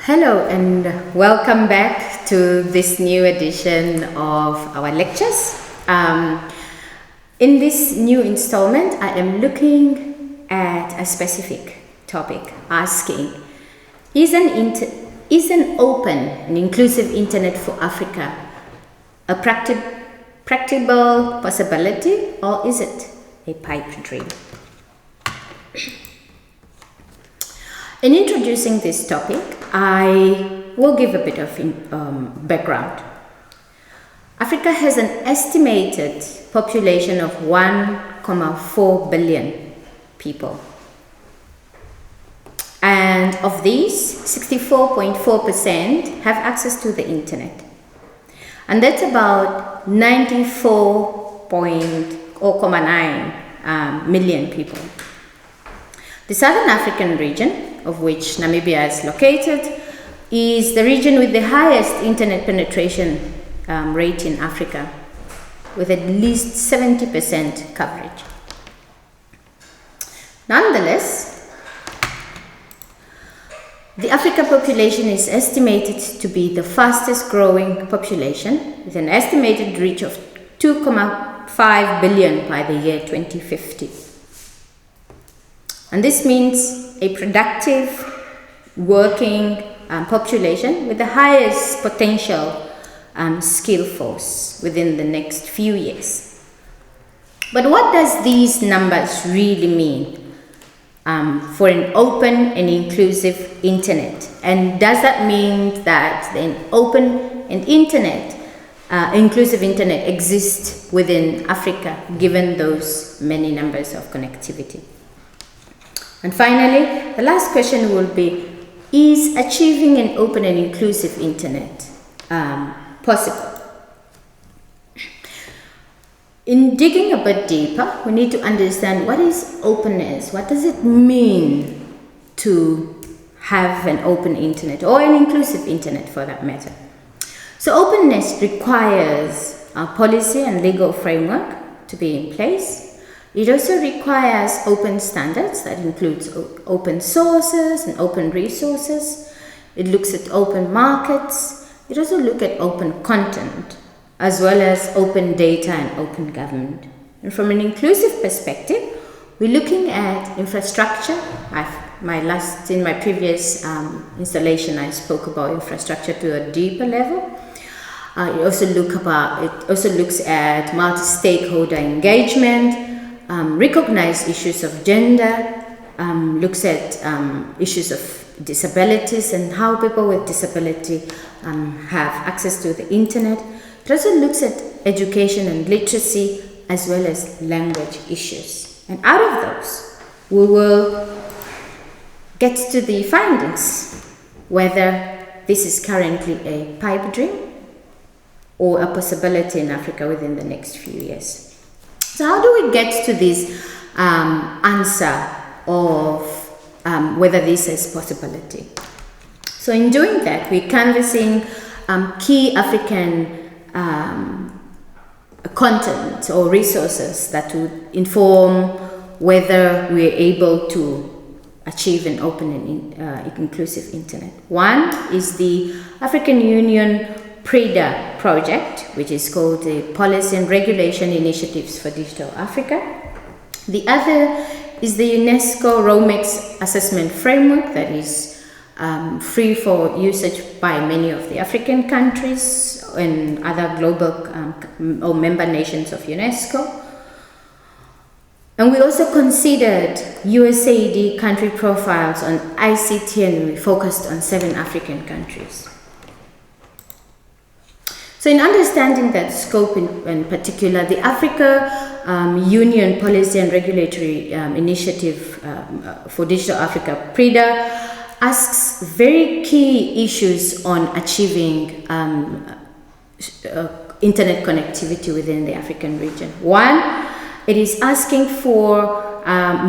Hello and welcome back to this new edition of our lectures. In this new installment, I am looking at a specific topic, asking, is an open and inclusive internet for Africa a practicable possibility, or is it a pipe dream? In introducing this topic, I will give a bit of background. Africa has an estimated population of 1.4 billion people. And of these, 64.4% have access to the internet. And that's about 94.9 million people. The Southern African region, of which Namibia is located, is the region with the highest internet penetration rate in Africa, with at least 70% coverage. Nonetheless, the African population is estimated to be the fastest growing population, with an estimated reach of 2.5 billion by the year 2050. And this means a productive, working population with the highest potential skill force within the next few years. But what does these numbers really mean for an open and inclusive internet? And does that mean that an open and inclusive internet exists within Africa, given those many numbers of connectivity? And finally, the last question will be, is achieving an open and inclusive internet possible? In digging a bit deeper, we need to understand what is openness. What does it mean to have an open internet, or an inclusive internet for that matter? So openness requires a policy and legal framework to be in place. It also requires open standards that includes open sources and open resources. It looks at open markets. It also looks at open content, as well as open data and open government. And from an inclusive perspective, we're looking at infrastructure. In my previous installation, I spoke about infrastructure to a deeper level. It also looks at multi-stakeholder engagement. Recognize issues of gender, looks at issues of disabilities and how people with disability have access to the internet. It also looks at education and literacy, as well as language issues. And out of those, we will get to the findings, whether this is currently a pipe dream or a possibility in Africa within the next few years. So how do we get to this answer of whether this is possibility? So in doing that, we're canvassing key African content or resources that would inform whether we're able to achieve an open and inclusive internet. One is the African Union PRIDA project, which is called the Policy and Regulation Initiatives for Digital Africa. The other is the UNESCO ROMEX assessment framework that is free for usage by many of the African countries and other global or member nations of UNESCO. And we also considered USAID country profiles on ICT, and we focused on 7 African countries. So in understanding that scope in particular, the Africa Union Policy and Regulatory Initiative for Digital Africa, PRIDA, asks very key issues on achieving internet connectivity within the African region. One, it is asking for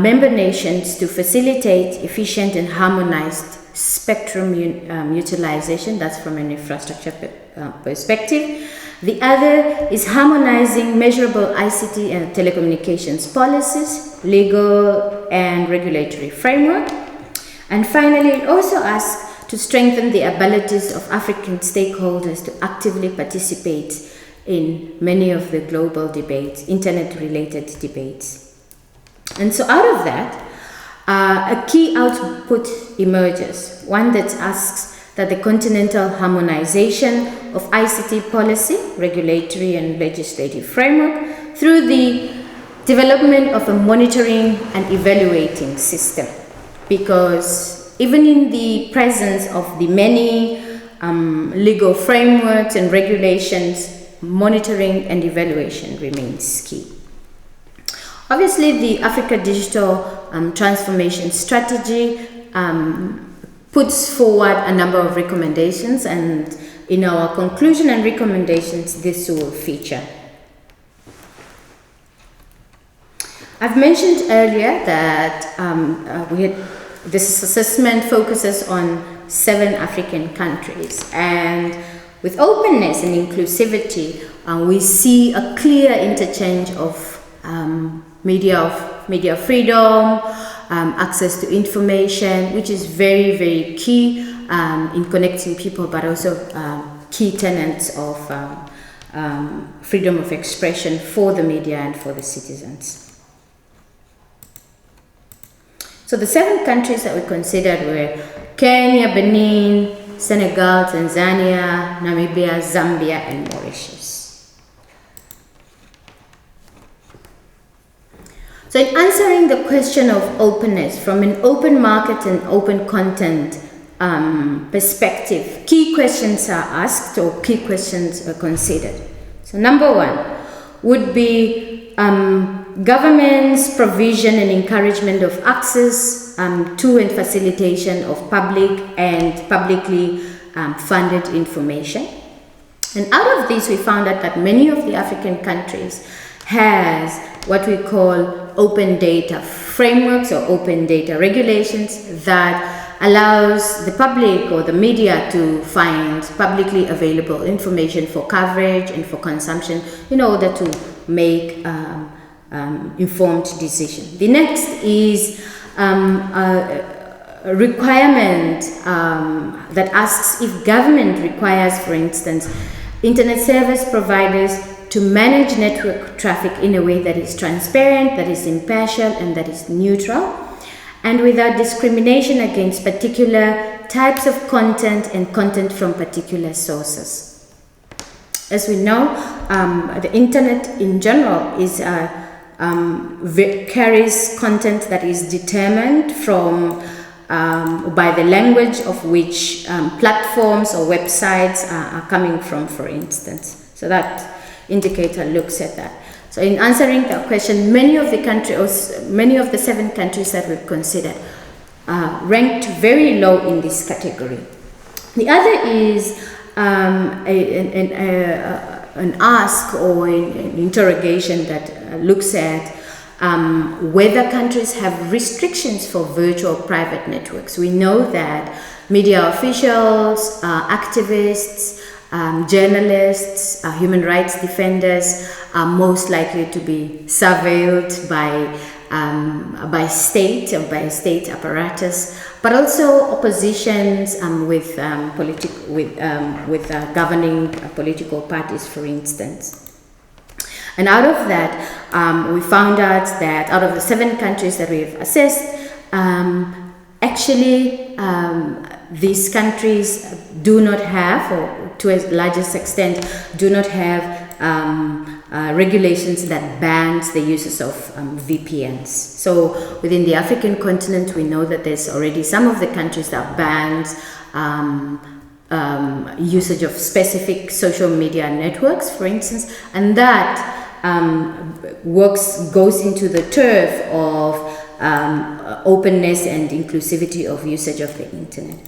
member nations to facilitate efficient and harmonized spectrum utilization. That's from an infrastructure perspective. The other is harmonizing measurable ICT and telecommunications policies, legal and regulatory framework. And finally, it also asks to strengthen the abilities of African stakeholders to actively participate in many of the global debates, internet-related debates. And so out of that, a key output emerges, one that asks that the continental harmonization of ICT policy, regulatory and legislative framework through the development of a monitoring and evaluating system. Because even in the presence of the many legal frameworks and regulations, monitoring and evaluation remains key. Obviously, the Africa Digital Transformation Strategy puts forward a number of recommendations, and in our conclusion and recommendations, this will feature. I've mentioned earlier that this assessment focuses on 7 African countries, and with openness and inclusivity, we see a clear interchange of media freedom, access to information, which is very, very key in connecting people, but also key tenets of freedom of expression for the media and for the citizens. So the 7 countries that we considered were Kenya, Benin, Senegal, Tanzania, Namibia, Zambia, and Mauritius. So in answering the question of openness from an open market and open content perspective, key questions are asked, or key questions are considered. So number 1 would be government's provision and encouragement of access to and facilitation of public and publicly funded information. And out of this, we found out that many of the African countries has what we call open data frameworks or open data regulations that allows the public or the media to find publicly available information for coverage and for consumption in order to make informed decision. The next is a requirement that asks if government requires, for instance, internet service providers to manage network traffic in a way that is transparent, that is impartial, and that is neutral, and without discrimination against particular types of content and content from particular sources. As we know, the internet in general is carries content that is determined from by the language of which platforms or websites are coming from, for instance. So that indicator looks at that. So in answering that question, many of the 7 countries that we've considered ranked very low in this category. The other is an ask or an interrogation that looks at whether countries have restrictions for virtual private networks. We know that media officials, activists, journalists, human rights defenders are most likely to be surveilled by state or by state apparatus, but also oppositions with governing political parties, for instance. And out of that, we found out that out of the 7 countries that we have assessed, actually these countries do not have, or to a largest extent, do not have regulations that bans the uses of VPNs. So within the African continent, we know that there's already some of the countries that bans usage of specific social media networks, for instance, and that goes into the turf of openness and inclusivity of usage of the internet.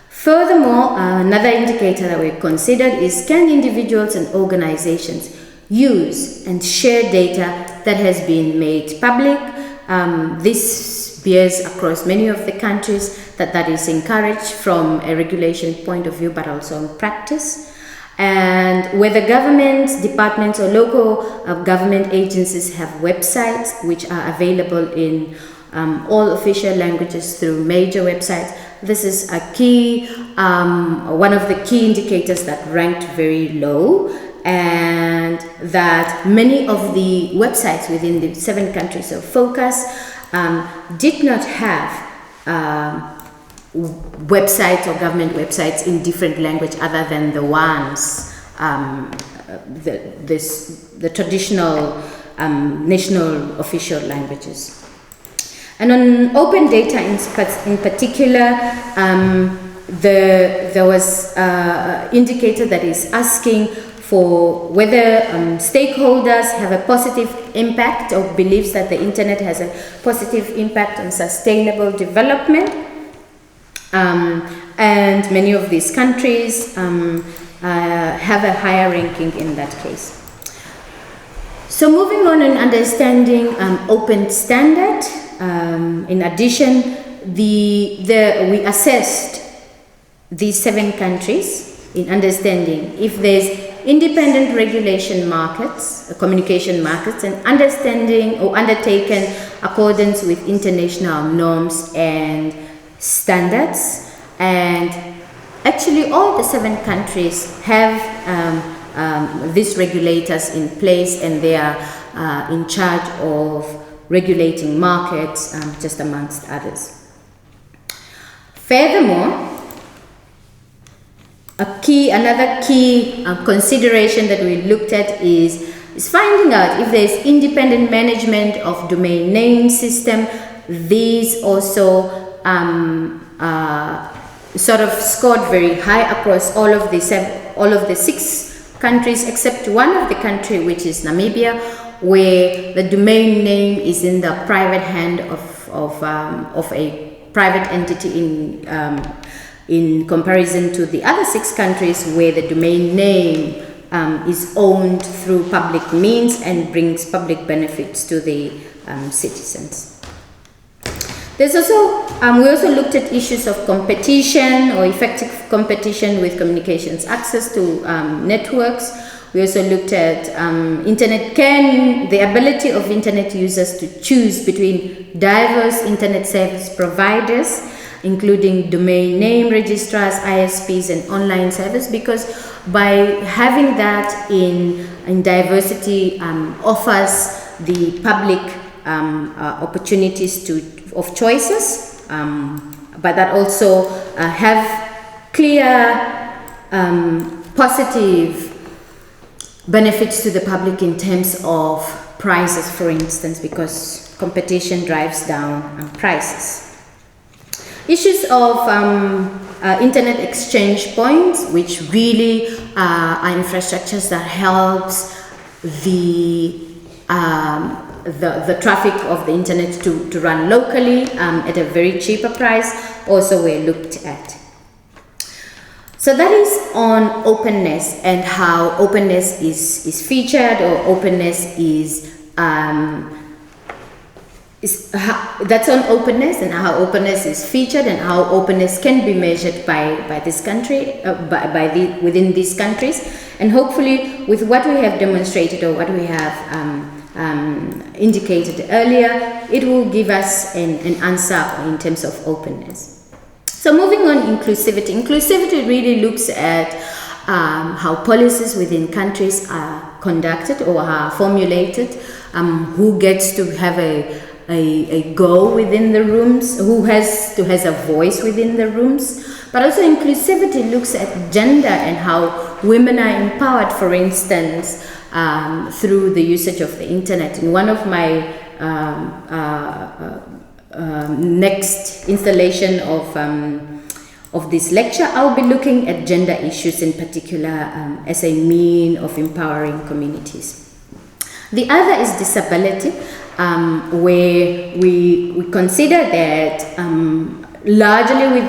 Furthermore, another indicator that we considered is, can individuals and organizations use and share data that has been made public? This bears across many of the countries that is encouraged from a regulation point of view, but also in practice. And whether governments, departments, or local government agencies have websites which are available in all official languages through major websites this is a key, one of the key indicators that ranked very low, and that many of the websites within the 7 countries of focus did not have websites or government websites in different language other than the ones, the traditional national official languages. And on open data in particular, there was an indicator that is asking for whether stakeholders have a positive impact or believes that the internet has a positive impact on sustainable development. And many of these countries have a higher ranking in that case. So moving on and understanding open standard, in addition, we assessed these 7 countries in understanding if there's independent regulation markets, communication markets, and understanding or undertaken accordance with international norms and standards. And actually all the 7 countries have these regulators in place, and they are in charge of regulating markets, just amongst others. Furthermore, another key consideration that we looked at is finding out if there is independent management of domain name system. These also sort of scored very high across all of the 6 countries, except one of the country, which is Namibia, where the domain name is in the private hand of a private entity in comparison to the other 6 countries, where the domain name is owned through public means and brings public benefits to the citizens. There's also, we also looked at issues of competition or effective competition with communications access to networks. We also looked at the ability of internet users to choose between diverse internet service providers, including domain name registrars, ISPs, and online service, because by having that in diversity offers the public opportunities of choices, but that also have clear positive benefits to the public in terms of prices, for instance, because competition drives down prices. Issues of internet exchange points, which really are infrastructures that helps the traffic of the internet to run locally at a very cheaper price, also were looked at. So that is on openness and how openness is featured, or openness that's on openness and how openness is featured and how openness can be measured by this country, within these countries, and hopefully with what we have demonstrated or what we have indicated earlier, it will give us an answer in terms of openness. So moving on, inclusivity. Inclusivity really looks at how policies within countries are conducted or are formulated, who gets to have a go within the rooms, who has a voice within the rooms. But also inclusivity looks at gender and how women are empowered, for instance, through the usage of the internet. In one of my next installation of this lecture, I'll be looking at gender issues in particular as a mean of empowering communities. The other is disability, where we consider that largely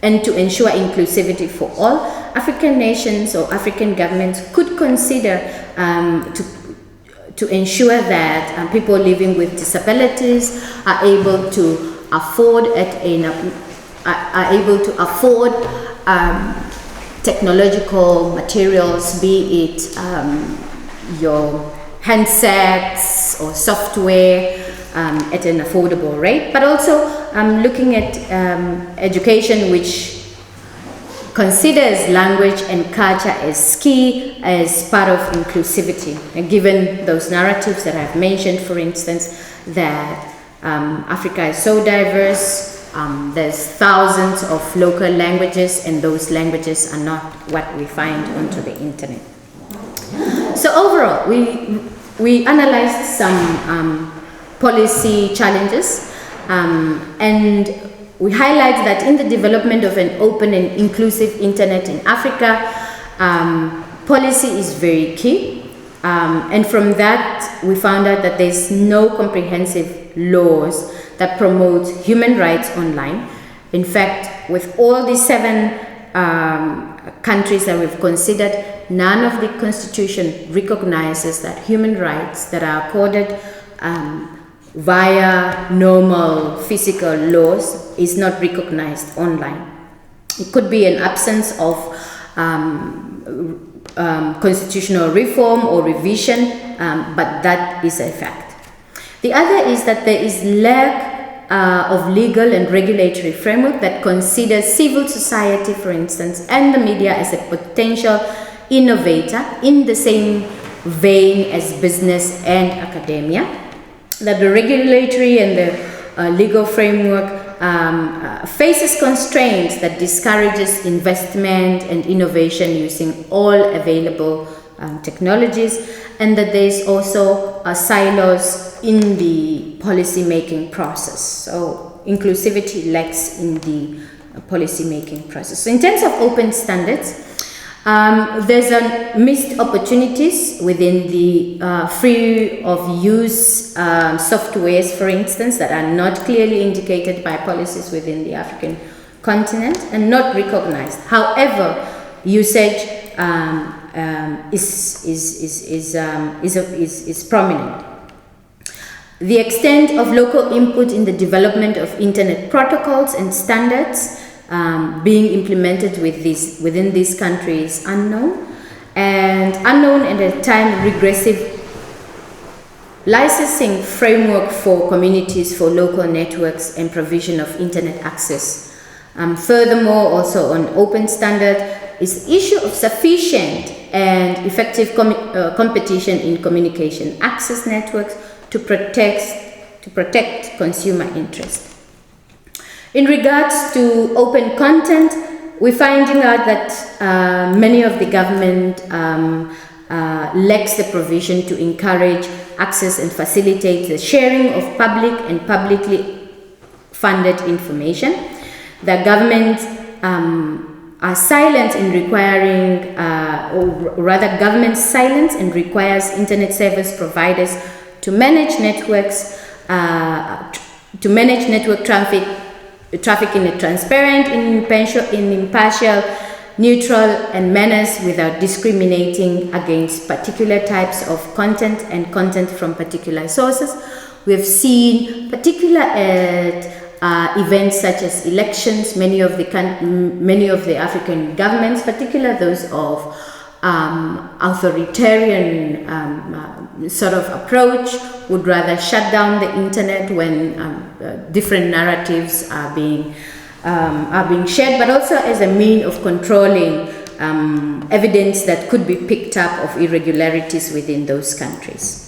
and to ensure inclusivity for all, African nations or African governments could consider to ensure that people living with disabilities are able to afford technological materials, be it your handsets or software, at an affordable rate, but also looking at education which considers language and culture as key, as part of inclusivity. And given those narratives that I've mentioned, for instance, that Africa is so diverse, there's thousands of local languages, and those languages are not what we find onto the internet. So overall, we analyzed some policy challenges, and we highlight that in the development of an open and inclusive internet in Africa, policy is very key. And from that, we found out that there's no comprehensive laws that promote human rights online. In fact, with all the 7 countries that we've considered, none of the constitution recognizes that human rights that are accorded via normal physical laws is not recognized online. It could be an absence of constitutional reform or revision, but that is a fact. The other is that there is lack of legal and regulatory framework that considers civil society, for instance, and the media as a potential innovator in the same vein as business and academia. That the regulatory and the legal framework faces constraints that discourages investment and innovation using all available technologies, and that there is also silos in the policy making process. So inclusivity lacks in the policy making process. So in terms of open standards, there's missed opportunities within the free of use softwares, for instance, that are not clearly indicated by policies within the African continent and not recognized. However, usage is prominent. The extent of local input in the development of internet protocols and standards being implemented within these countries unknown, and at a time regressive licensing framework for communities for local networks and provision of internet access. Furthermore, also on open standard is the issue of sufficient and effective competition in communication access networks to protect consumer interest. In regards to open content, we're finding out that many of the government lacks the provision to encourage access and facilitate the sharing of public and publicly funded information. The government are silent in requiring, or rather government silence and requires internet service providers to manage networks, to manage network traffic in a transparent, impartial, neutral, and manners without discriminating against particular types of content and content from particular sources. We have seen, particular at events such as elections, many of the African governments, particularly those of authoritarian sort of approach, would rather shut down the internet when different narratives are being shared, but also as a means of controlling evidence that could be picked up of irregularities within those countries.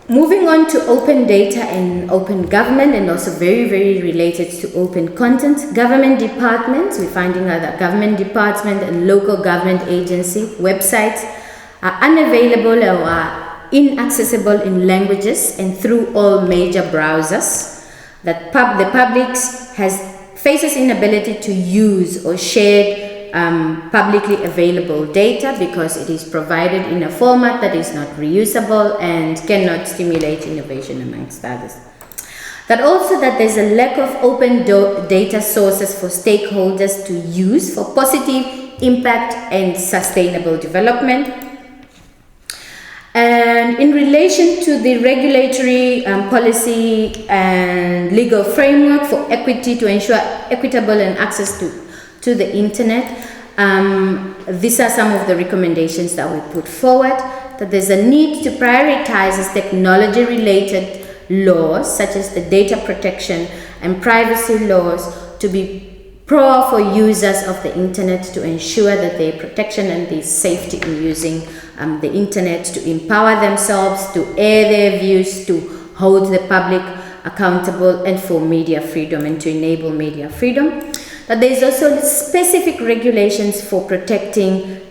Moving on to open data and open government, and also very, very related to open content. Government departments, we're finding out that government department and local government agency websites are unavailable or are inaccessible in languages and through all major browsers. That the public faces inability to use or share publicly available data because it is provided in a format that is not reusable and cannot stimulate innovation, amongst others. That also that there's a lack of open data sources for stakeholders to use for positive impact and sustainable development. And in relation to the regulatory policy and legal framework for equity to ensure equitable and access to the internet, these are some of the recommendations that we put forward. that there's a need to prioritize technology-related laws, such as the data protection and privacy laws, to be for users of the internet, to ensure that their protection and their safety in using the internet, to empower themselves, to air their views, to hold the public accountable, and for media freedom and to enable media freedom. That there is also specific regulations for protecting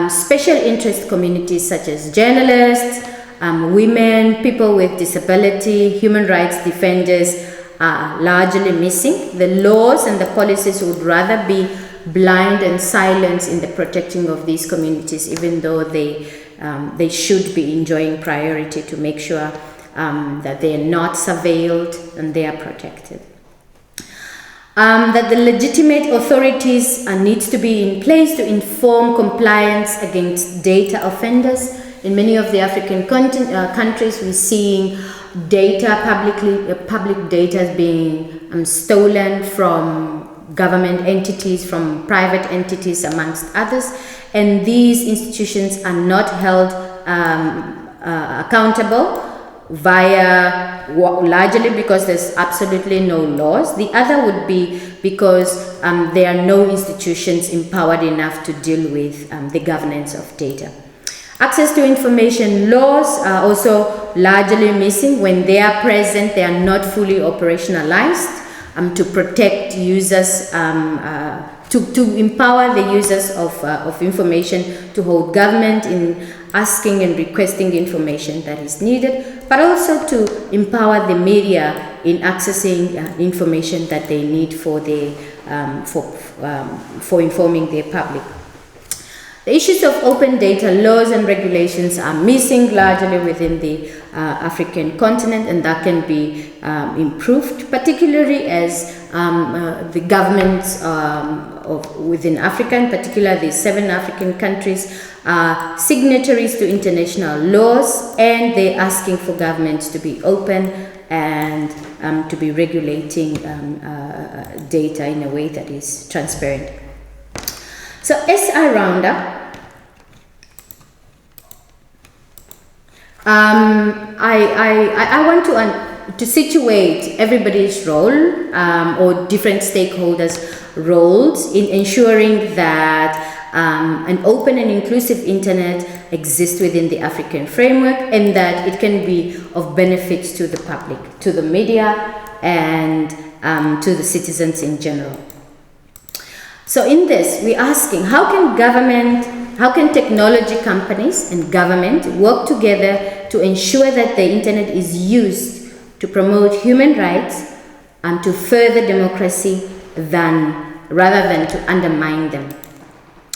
special interest communities such as journalists, women, people with disability, human rights defenders are largely missing. The laws and the policies would rather be blind and silent in the protecting of these communities, even though they should be enjoying priority to make sure that they are not surveilled and they are protected. That the legitimate authorities needs to be in place to inform compliance against data offenders. In many of the African countries, we're seeing data public data being stolen from government entities, from private entities, amongst others, and these institutions are not held accountable largely because there's absolutely no laws. The other would be because there are no institutions empowered enough to deal with the governance of data. Access to information laws are also largely missing. When they are present, they are not fully operationalized to protect users, to empower the users of information, to hold government in asking and requesting information that is needed, but also to empower the media in accessing information that they need for informing their public. The issues of open data laws and regulations are missing largely within the African continent, and that can be improved, particularly as the governments within Africa, in particular the 7 African countries, are signatories to international laws, and they're asking for governments to be open and to be regulating data in a way that is transparent. So as I round up, I want to situate everybody's role or different stakeholders' roles in ensuring that an open and inclusive internet exists within the African framework, and that it can be of benefit to the public, to the media, and to the citizens in general. So in this, we're asking, how can technology companies and government work together to ensure that the internet is used to promote human rights and to further democracy rather than to undermine them?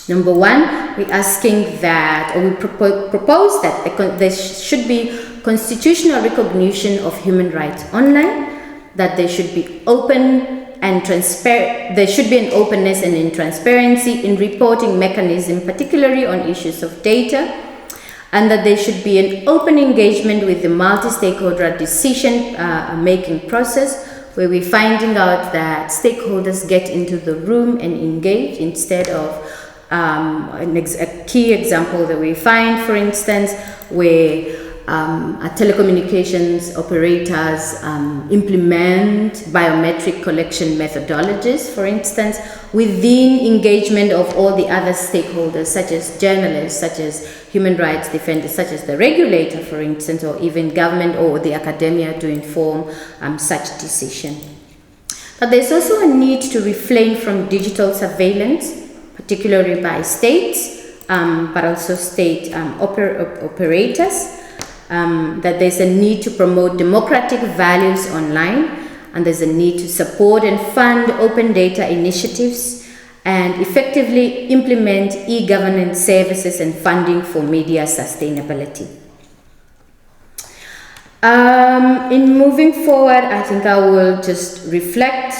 Number one, we're asking that, or we propose that there should be constitutional recognition of human rights online, that there should be there should be an openness and in transparency in reporting mechanism, particularly on issues of data, and that there should be an open engagement with the multi-stakeholder decision making process, where we're finding out that stakeholders get into the room and engage instead of a key example that we find, for instance, where telecommunications operators implement biometric collection methodologies, for instance, within engagement of all the other stakeholders, such as journalists, such as human rights defenders, such as the regulator, for instance, or even government or the academia to inform such decision. But there's also a need to refrain from digital surveillance, particularly by states, but also state operators. That there's a need to promote democratic values online, and there's a need to support and fund open data initiatives and effectively implement e-governance services and funding for media sustainability. In moving forward, I think I will just reflect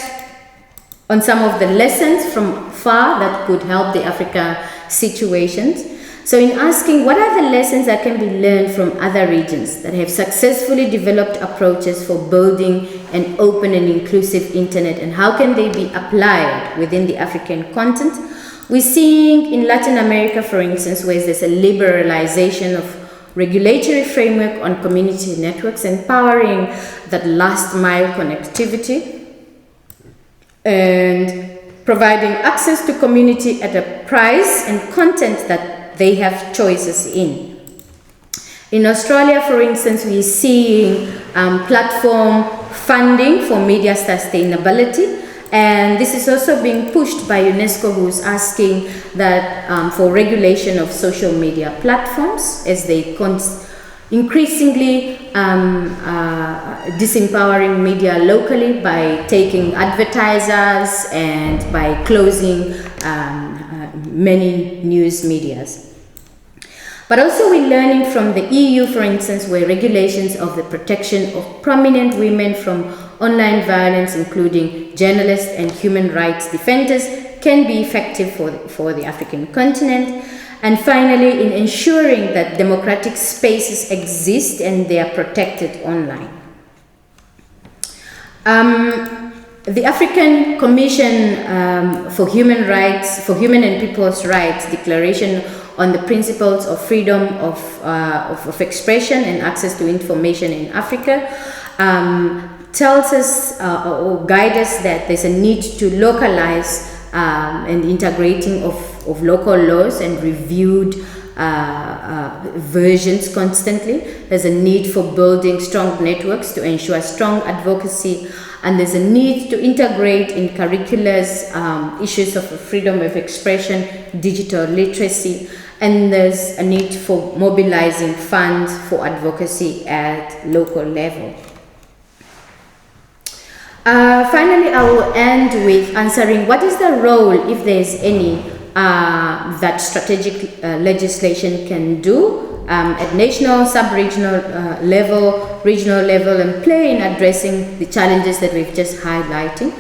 on some of the lessons from far that could help the Africa situations. So in asking what are the lessons that can be learned from other regions that have successfully developed approaches for building an open and inclusive internet, and how can they be applied within the African continent? We're seeing in Latin America, for instance, where there's a liberalization of regulatory framework on community networks, empowering that last mile connectivity, and providing access to community at a price and content that they have choices in. In Australia, for instance, we're seeing platform funding for media sustainability, and this is also being pushed by UNESCO, who's asking that for regulation of social media platforms as they increasingly disempowering media locally by taking advertisers and by closing many news medias. But also we're learning from the EU, for instance, where regulations of the protection of prominent women from online violence, including journalists and human rights defenders, can be effective for the African continent. And finally, in ensuring that democratic spaces exist and they are protected online. The African Commission for Human Rights, for Human and People's Rights Declaration on the Principles of Freedom of Expression and Access to Information in Africa tells us or guides us that there's a need to localize and integrating of local laws and reviewed versions constantly. There's a need for building strong networks to ensure strong advocacy, and there's a need to integrate in curriculars issues of freedom of expression, digital literacy, and there's a need for mobilizing funds for advocacy at local level. Finally, I will end with answering what is the role, if there is any, that strategic legislation can do at national, sub-regional level, regional level, and play in addressing the challenges that we've just highlighting.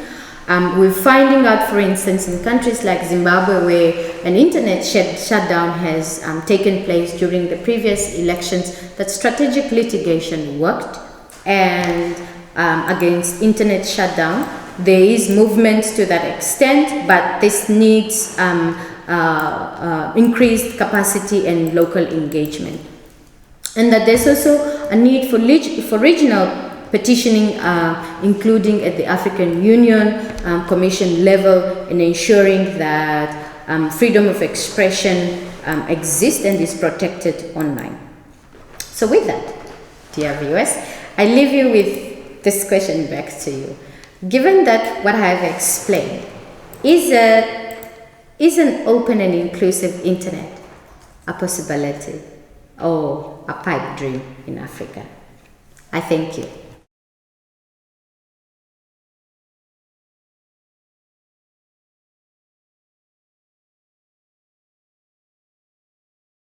We're finding out, for instance, in countries like Zimbabwe, where an internet shutdown has taken place during the previous elections, that strategic litigation worked, and against internet shutdown. There is movement to that extent, but this needs increased capacity and local engagement. And that there's also a need for regional petitioning, including at the African Union Commission level, in ensuring that freedom of expression exists and is protected online. So with that, dear viewers, I leave you with this question back to you. Given that what I have explained is an open and inclusive internet a possibility or a pipe dream in Africa? I thank you.